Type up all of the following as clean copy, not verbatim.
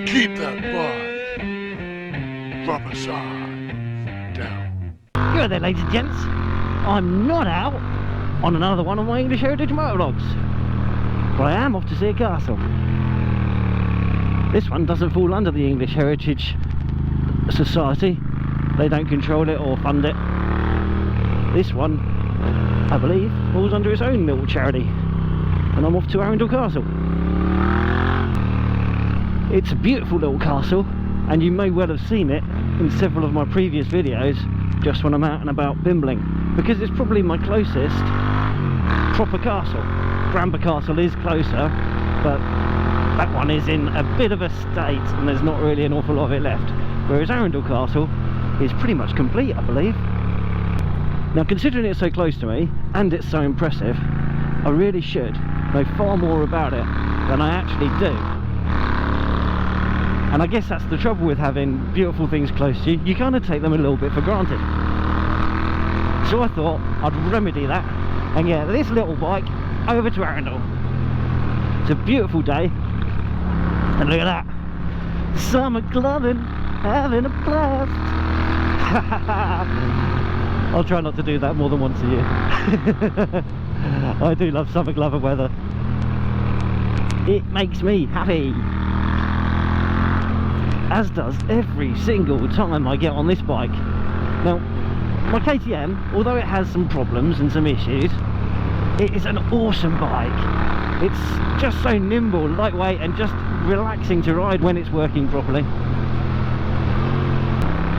Keep that bike. Rubber side down. Good there, ladies and gents. I'm not out on another one of my English Heritage motovlogs, but I am off to see a castle. This one doesn't fall under the English Heritage Society. They don't control it or fund it. This one, I believe, falls under its own little charity, and I'm off to Arundel Castle. It's a beautiful little castle, and you may well have seen it in several of my previous videos just when I'm out and about bimbling, because it's probably my closest proper castle. Bramber Castle is closer, but that one is in a bit of a state and there's not really an awful lot of it left, whereas Arundel Castle is pretty much complete, I believe. Now, considering it's so close to me and it's so impressive, I really should know far more about it than I actually do. And I guess that's the trouble with having beautiful things close to you. You kind of take them a little bit for granted. So I thought I'd remedy that and get this little bike over to Arundel. It's a beautiful day, and look at that, summer clubbing, having a blast. I'll try not to do that more than once a year. I do love summer clubbing weather. It makes me happy, as does every single time I get on this bike. Now, my KTM, although it has some problems and some issues, it is an awesome bike. It's just so nimble, lightweight, and just relaxing to ride when it's working properly.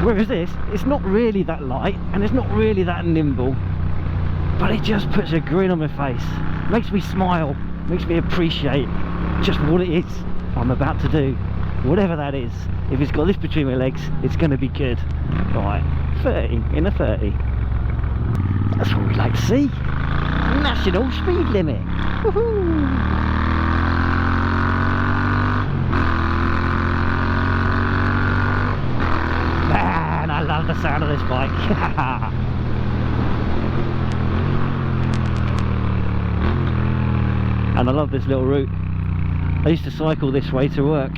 Whereas this, it's not really that light and it's not really that nimble, but it just puts a grin on my face, makes me smile, makes me appreciate just what it is I'm about to do, whatever that is. If it's got this between my legs, it's going to be good. Right, 30 in a 30. That's what we'd like to see. National speed limit. Woohoo! Man, I love the sound of this bike. And I love this little route. I used to cycle this way to work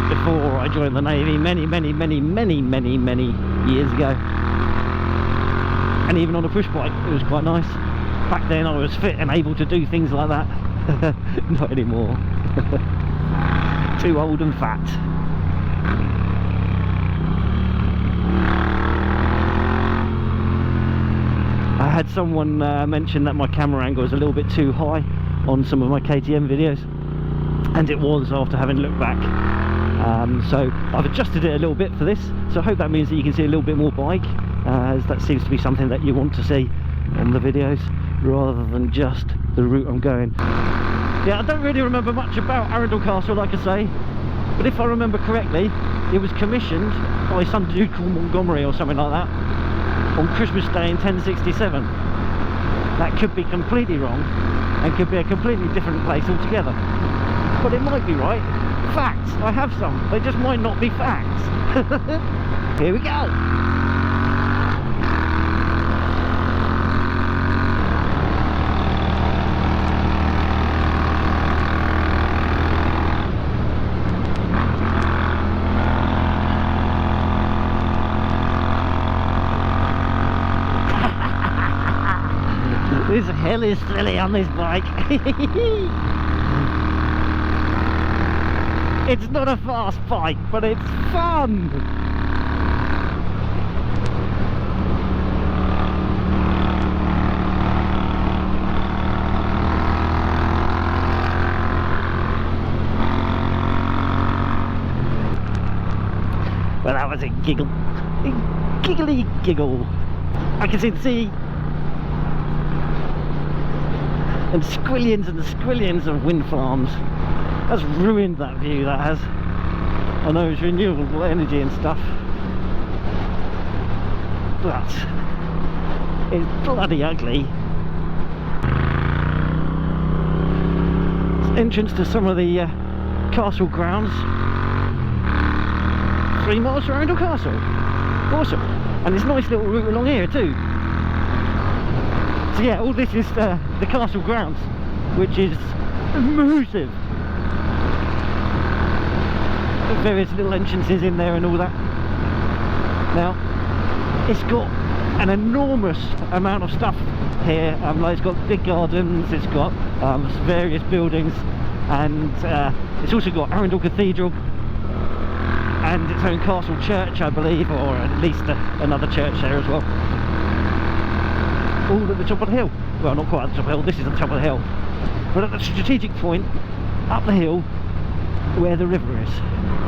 before I joined the Navy many years ago. And even on a push bike it was quite nice. Back then I was fit and able to do things like that. Not anymore. Too old and fat. I had someone mention that my camera angle is a little bit too high on some of my KTM videos, and it was after having looked back. So I've adjusted it a little bit for this, so I hope that means that you can see a little bit more bike, as that seems to be something that you want to see on the videos rather than just the route I'm going. Yeah, I don't really remember much about Arundel Castle, like I say, but if I remember correctly, it was commissioned by some dude called Montgomery or something like that on Christmas Day in 1067. That could be completely wrong and could be a completely different place altogether, but it might be right. Facts, I have some, they just might not be facts. Here we go. This hell is silly on this bike. It's not a fast bike, but it's fun. Well, that was a giggle. A giggly giggle. I can see the sea. And squillions of wind farms. That's ruined that view, that has. I know it's renewable energy and stuff, but it's bloody ugly. It's entrance to some of the castle grounds. 3 miles to Arundel Castle. Awesome. And this nice little route along here too. So yeah, all this is the castle grounds, which is massive. various little entrances in there and all that. Now, it's got an enormous amount of stuff here. Like, it's got big gardens, it's got various buildings, and it's also got Arundel Cathedral and its own castle church, I believe, or at least another church there as well. All at the top of the hill. Well, not quite at the top of the hill, this is at the top of the hill, but at the strategic point up the hill where the river is,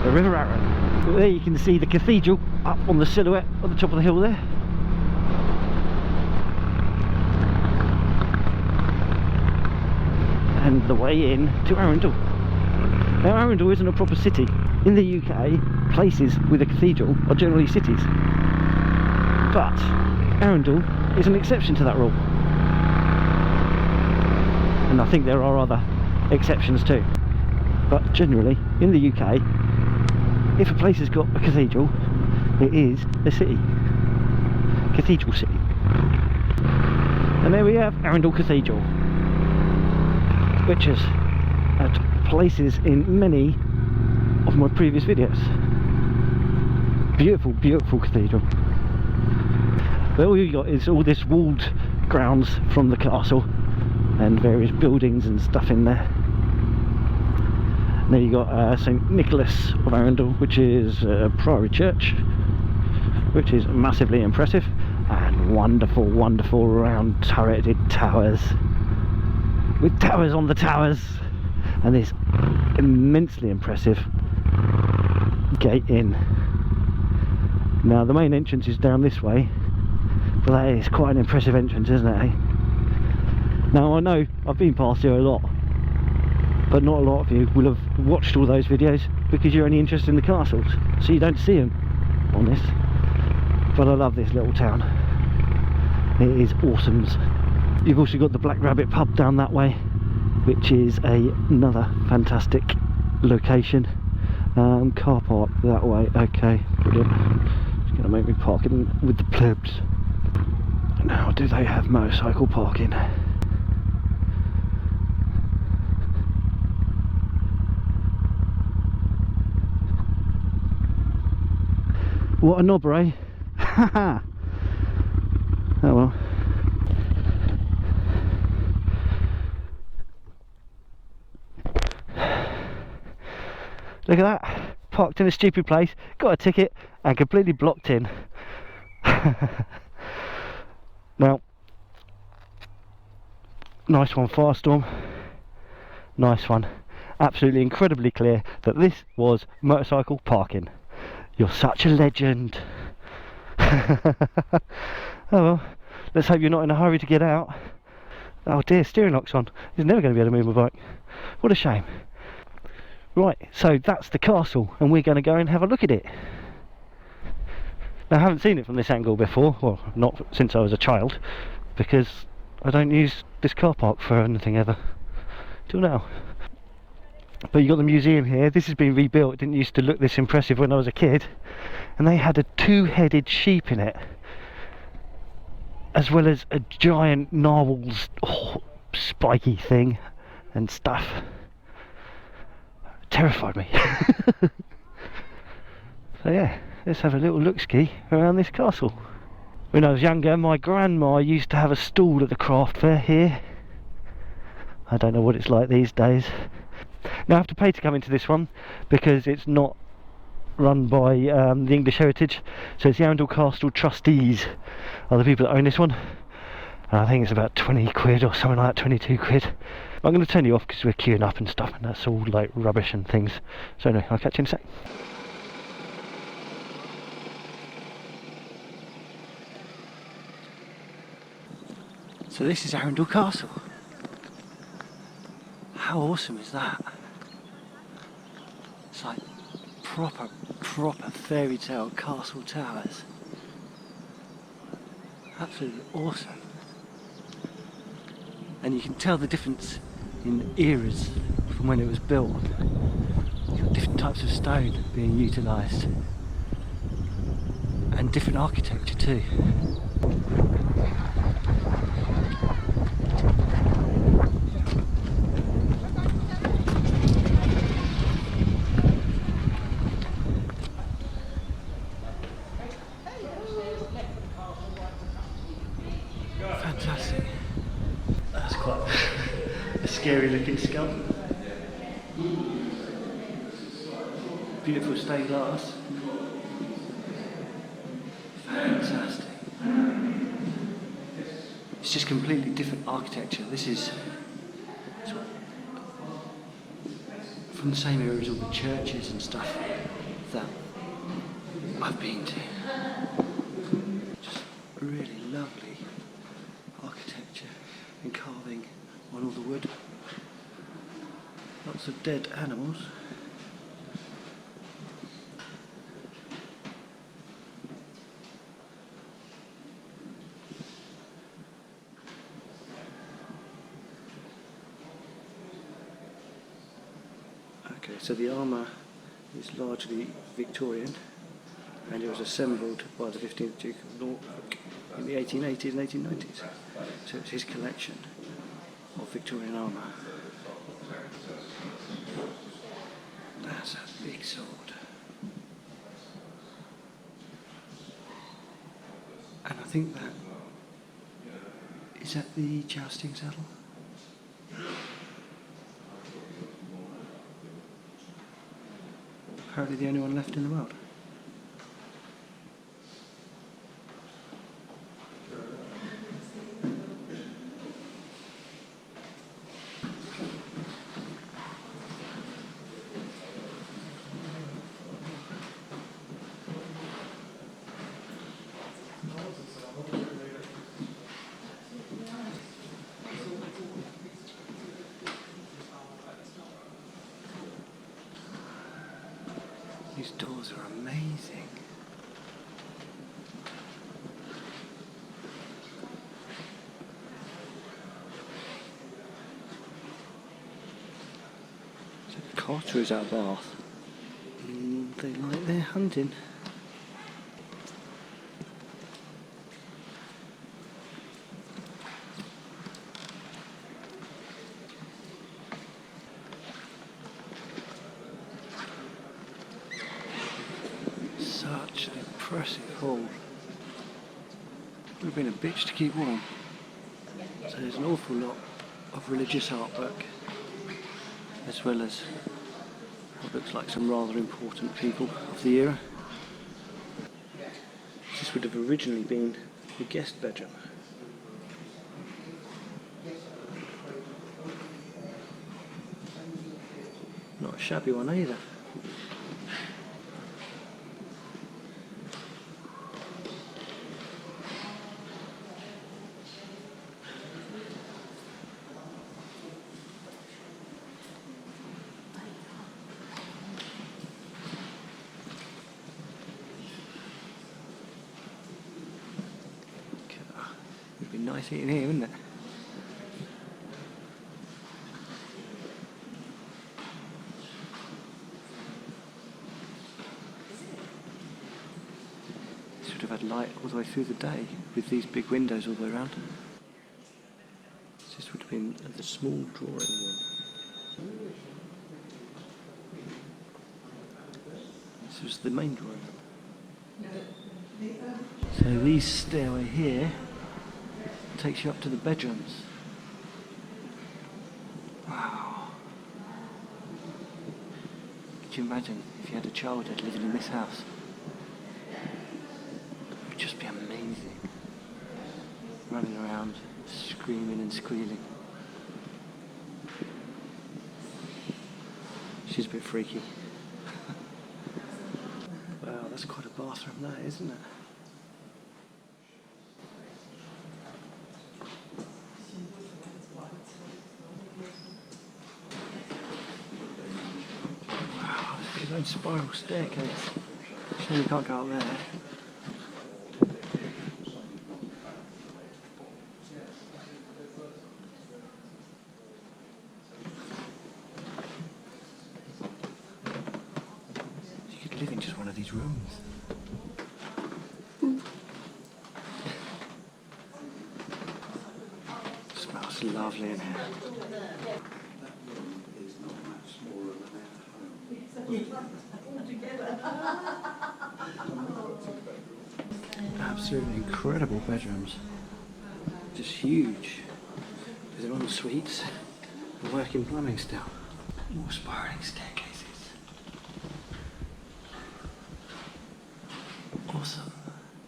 the River Arun. There you can see the cathedral up on the silhouette at the top of the hill there. And the way in to Arundel. Now, Arundel isn't a proper city. In the UK, places with a cathedral are generally cities, but Arundel is an exception to that rule, and I think there are other exceptions too, but generally in the UK, if a place has got a cathedral, it is a city, cathedral city. And there we have Arundel Cathedral, which is at places in many of my previous videos. Beautiful, beautiful cathedral. But all you got is all this walled grounds from the castle and various buildings and stuff in there. And then you got St. Nicholas of Arundel, which is a priory church, which is massively impressive, and wonderful, wonderful round turreted towers with towers on the towers, and this immensely impressive gate in. Now, the main entrance is down this way, but that is quite an impressive entrance, isn't it, eh? Now, I know I've been past here a lot, but not a lot of you will have watched all those videos because you're only interested in the castles, so you don't see them on this. But I love this little town, it is awesome. You've also got the Black Rabbit pub down that way, which is another fantastic location. Car park that way. Okay, brilliant. It's going to make me park in with the plebs. Now, do they have motorcycle parking? What a knobber, eh? Haha. Oh well. Look at that, parked in a stupid place, got a ticket and completely blocked in. Now, nice one, Firestorm, nice one. Absolutely incredibly clear that this was motorcycle parking. You're such a legend. Oh well, let's hope you're not in a hurry to get out. Oh dear, steering lock's on. He's never going to be able to move my bike. What a shame. Right, so that's the castle, and we're going to go and have a look at it. Now, I haven't seen it from this angle before, well, not since I was a child, because I don't use this car park for anything ever, till now. But you got the museum here. This has been rebuilt. It didn't used to look this impressive when I was a kid, and they had a two-headed sheep in it, as well as a giant narwhal's spiky thing and stuff. Terrified me. So yeah, let's have a little look-ski around this castle. When I was younger, my grandma used to have a stall at the craft fair here. I don't know what it's like these days. Now, I have to pay to come into this one because it's not run by the English Heritage, so it's the Arundel Castle Trustees are the people that own this one, and I think it's about 20 quid or something like that, 22 quid. I'm going to turn you off because we're queuing up and stuff, and that's all like rubbish and things. So anyway, I'll catch you in a sec. So this is Arundel Castle. How awesome is that? It's like proper fairy tale castle towers. Absolutely awesome. And you can tell the difference in eras from when it was built. You've got different types of stone being utilised, and different architecture too. scary looking skull. Beautiful stained glass. Fantastic. It's just completely different architecture. This is from the same era as all the churches and stuff that I've been to. Just really lovely architecture and carving on all the wood. Lots of dead animals. Okay, so the armour is largely Victorian, and it was assembled by the 15th Duke of Norfolk in the 1880s and 1890s. So it's his collection of Victorian armour. That's a big sword. And I think that is that the jousting saddle? Apparently the only one left in the world. These doors are amazing. So the Carter is at Bath. They like their hunting. Such an impressive hall. Would have been a bitch to keep warm. So there's an awful lot of religious artwork, as well as what looks like some rather important people of the era. This would have originally been the guest bedroom. Not a shabby one either. It'd be nice eating here, wouldn't it? This would have had light all the way through the day with these big windows all the way around. This would have been the small drawing room. This was the main drawing room. So these stairway here takes you up to the bedrooms. Wow. Could you imagine if you had a child living in this house? It would just be amazing. Running around, screaming and squealing. She's a bit freaky. Wow, that's quite a bathroom there, isn't it? His own spiral staircase. Shame you can't go up there. You could live in just one of these rooms. Smells lovely in here. Absolutely incredible bedrooms. Just huge. With their own suites Working plumbing still. More spiraling staircases. Awesome.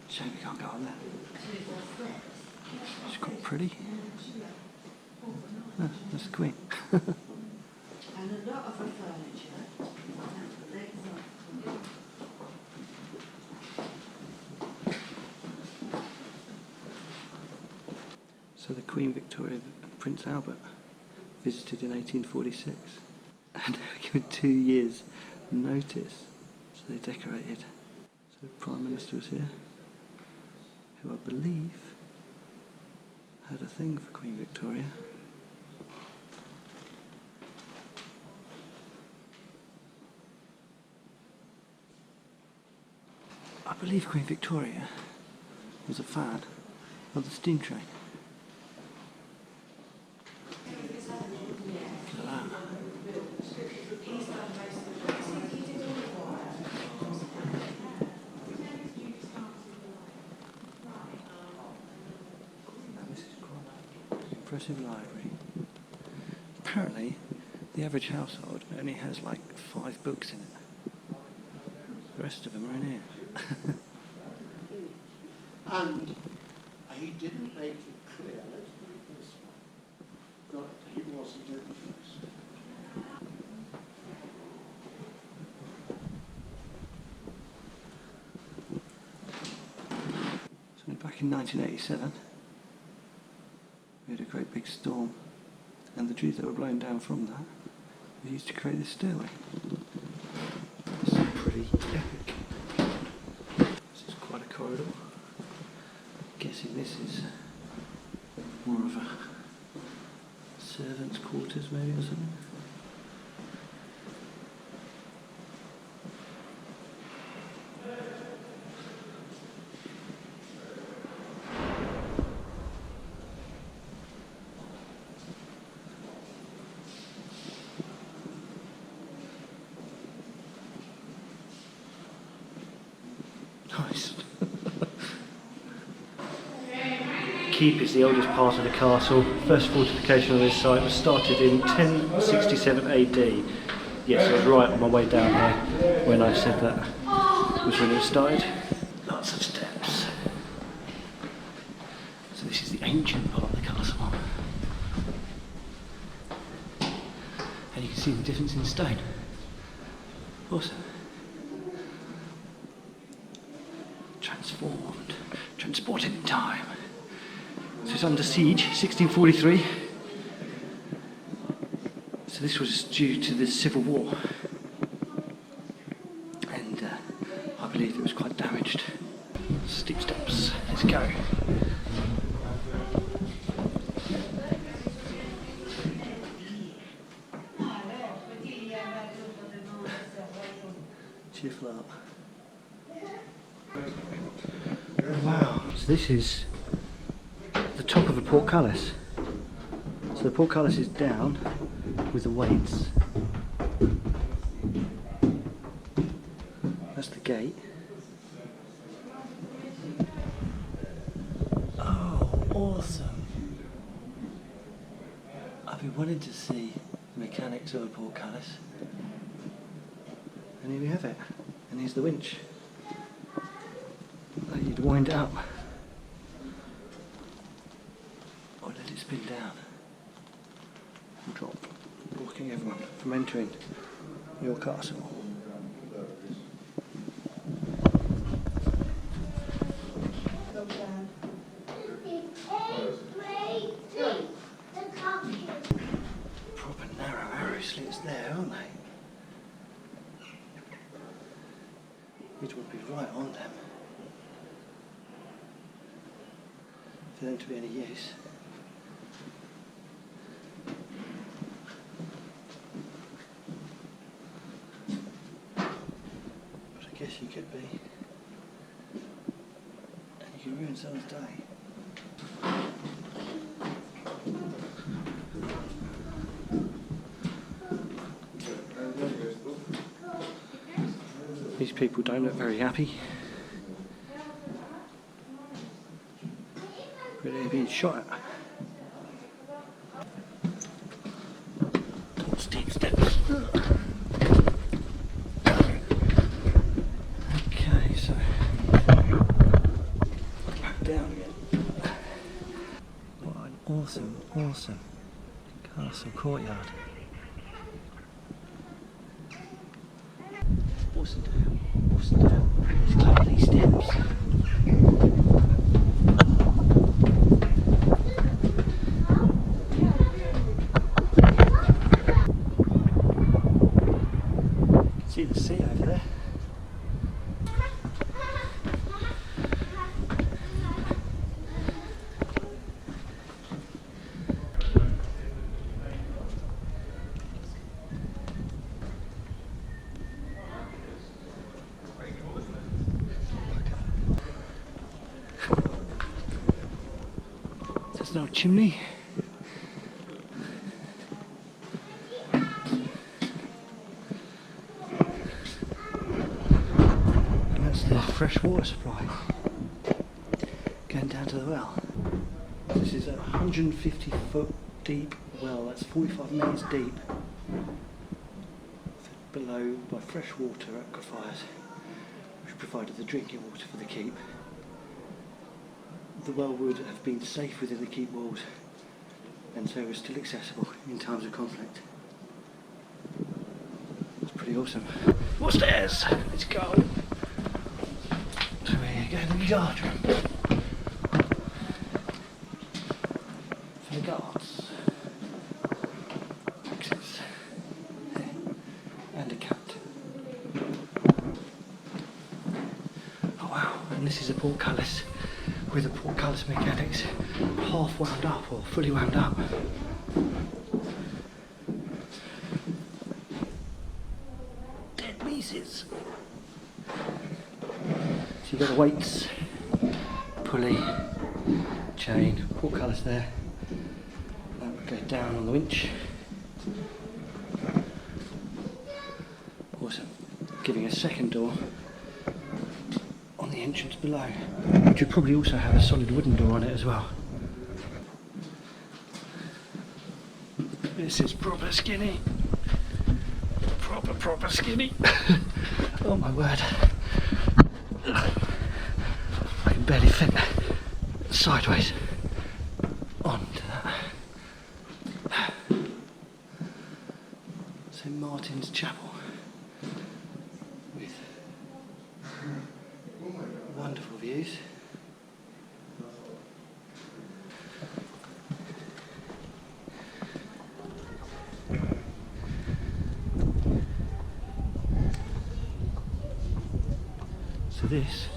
Shame we can't go on there. It's quite pretty. Oh, that's the Queen. And a lot of her furniture. So the Queen Victoria and Prince Albert visited in 1846 and they were given 2 years notice. So they decorated. So the Prime Minister was here, who I believe had a thing for Queen Victoria. I believe Queen Victoria was a fan of the steam train. Look at that. This is quite an impressive library. Apparently, the average household only has like 5 books in it. The rest of them are in here. And he didn't make it clear, let's put it this way, that he wasn't interested. So back in 1987, we had a great big storm, and the trees that were blown down from that were used to create this stairway. This is pretty epic. This is quite a corridor. Guessing this is more of a servants' quarters maybe or something. Nice. Keep is the oldest part of the castle. First fortification on this site was started in 1067 AD. Yes, I was right on my way down there when I said that was when it was started. Lots of steps. So this is the ancient part of the castle. And you can see the difference in stone. Awesome. Transformed, transported in time. So it's under siege, 1643. So this was due to the Civil War. And I believe it was quite damaged. Steep steps, let's go. Cheerful up. Wow, so this is the top of a portcullis. So the portcullis is down with the weights. That's the gate. Oh, awesome. I've been wanting to see the mechanics of a portcullis. And here we have it. And here's the winch. You'd wind it up or let it spin down and drop, blocking everyone from entering your castle. Proper narrow arrow slits there, aren't they? It would be right on them. For them to be any use. But I guess you could be. And you could ruin someone's day. These people don't look very happy. But they're being shot at. Awesome. Castle courtyard. Awesome. Let's climb these steps. See the sea over there. There's no chimney. And that's the fresh water supply going down to the well. This is a 150-foot deep well, that's 45 metres deep, below by fresh water aquifers, which provided the drinking water for the keep. The well would have been safe within the keep walls, and so was still accessible in times of conflict. It's pretty awesome. More stairs! Let's go! So we're going to the guard room. For the guards. Exits. And a cat. Oh wow, and this is a portcullis with the portcullis mechanics half wound up or fully wound up. Dead pieces. So you've got the weights, pulley, chain, portcullis there. That would go down on the winch. Awesome. Giving a second door on the entrance below, which would probably also have a solid wooden door on it as well. This is proper skinny. Proper skinny. Oh my word. I can barely fit sideways onto that. St. Martin's Chapel with wonderful views. So this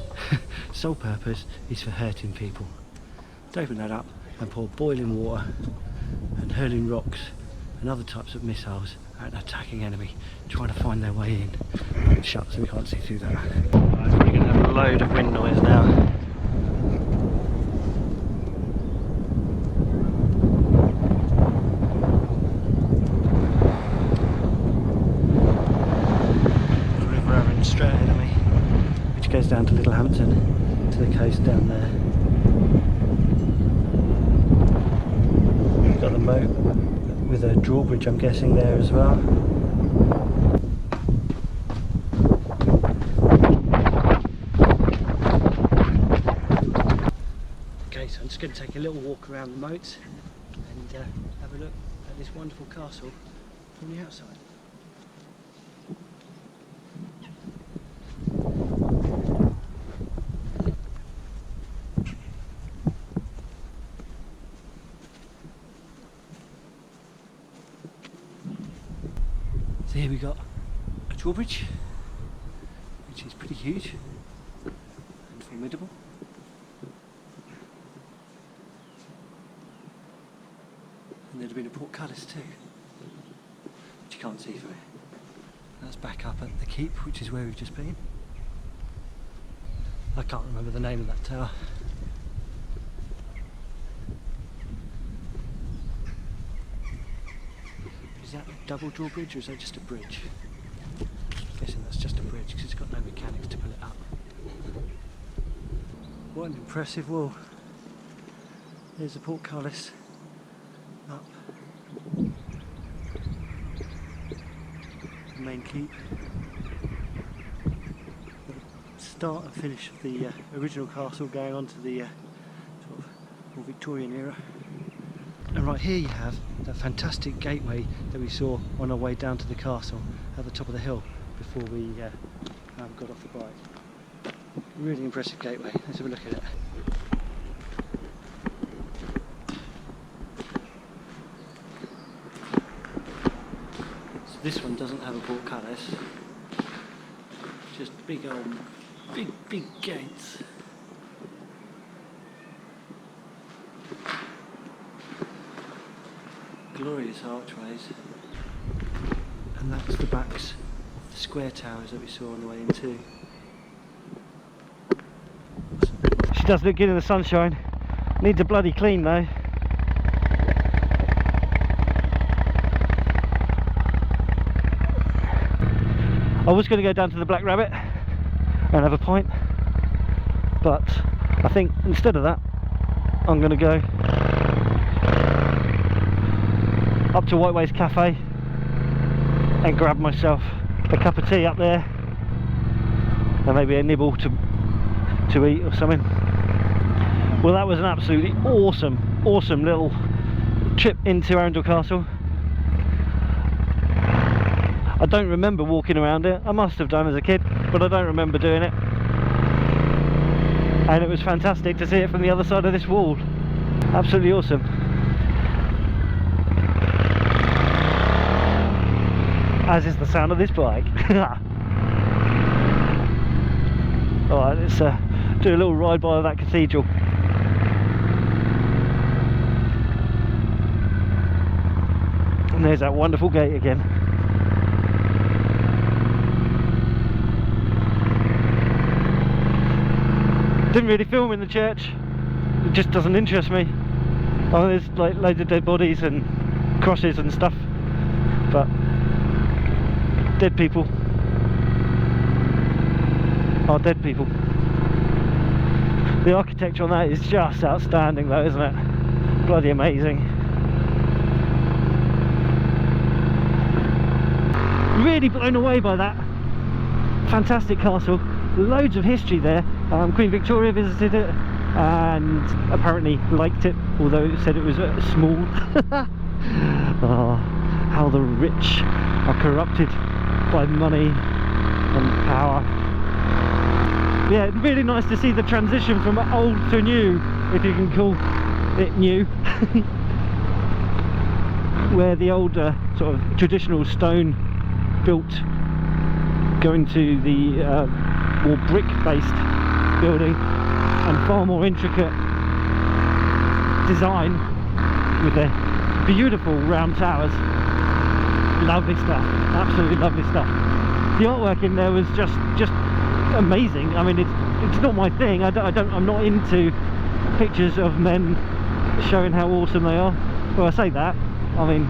sole purpose is for hurting people. To open that up and pour boiling water and hurling rocks and other types of missiles at an attacking enemy trying to find their way in. It's shut so we can't see through that. Right, we're going to have a load of wind noise now. Straight ahead of me, which goes down to Littlehampton, to the coast down there. We've got the moat with a drawbridge, I'm guessing, there as well. Okay, so I'm just going to take a little walk around the moat and have a look at this wonderful castle from the outside. So here we got a drawbridge, which is pretty huge and formidable. And there'd have been a portcullis too, which you can't see from here. That's back up at the keep, which is where we've just been. I can't remember the name of that tower. Is that a double drawbridge or is that just a bridge? I'm guessing that's just a bridge because it's got no mechanics to pull it up. What an impressive wall. There's the portcullis up. The main keep. The start and finish of the original castle going on to the sort of more Victorian era. And right here you have that fantastic gateway that we saw on our way down to the castle at the top of the hill before we got off the bike. Really impressive gateway. Let's have a look at it. So this one doesn't have a portcullis, just big old, big gates. Glorious archways, and that's the backs of the square towers that we saw on the way in too. She does look good in the sunshine. Needs a bloody clean though. I was going to go down to the Black Rabbit and have a pint, but I think instead of that I'm going to go up to Whiteways Cafe and grab myself a cup of tea up there and maybe a nibble to eat or something. Well, that was an absolutely awesome little trip into Arundel Castle. I don't remember walking around it. I must have done as a kid, but I don't remember doing it. And it was fantastic to see it from the other side of this wall. Absolutely awesome. As is the sound of this bike. Alright, let's do a little ride by that cathedral. And there's that wonderful gate again. Didn't really film in the church. It just doesn't interest me. Oh, there's like loads of dead bodies and crosses and stuff, but dead people are dead people. The architecture on that is just outstanding though, isn't it? Bloody amazing. Really blown away by that. Fantastic castle. Loads of history there. Queen Victoria visited it and apparently liked it, although it said it was small. Oh, how the rich are corrupted by money and power. Yeah, it's really nice to see the transition from old to new, if you can call it new. Where the old sort of traditional stone built going to the more brick based building and far more intricate design with their beautiful round towers. Lovely stuff, absolutely lovely stuff. The artwork in there was just amazing. I mean, it's not my thing. I'm not into pictures of men showing how awesome they are. Well, I say that, I mean,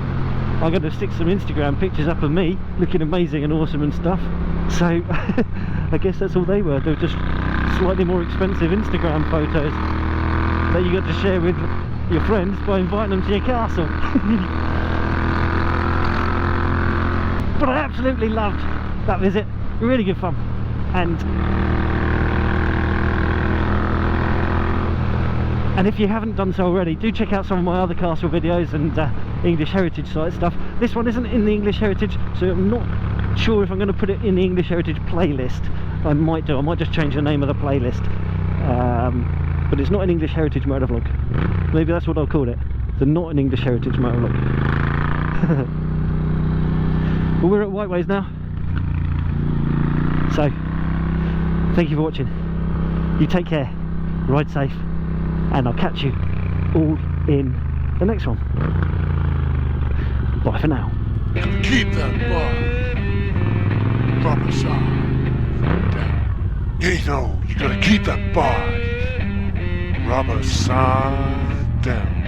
I'm going to stick some Instagram pictures up of me looking amazing and awesome and stuff. So I guess that's all they were. They were just slightly more expensive Instagram photos that you got to share with your friends by inviting them to your castle. But I absolutely loved that visit. Really good fun. And if you haven't done so already, do check out some of my other castle videos and English heritage site stuff. This one isn't in the English heritage, so I'm not sure if I'm going to put it in the English heritage playlist. I might just change the name of the playlist, but it's not an English heritage motovlog. Maybe that's what I'll call it, the not an English heritage motovlog. Well, we're at Whiteways now, so thank you for watching. You take care, ride safe, and I'll catch you all in the next one. Bye for now. Keep that bar proper side. You know, you gotta keep that bar rubber side down.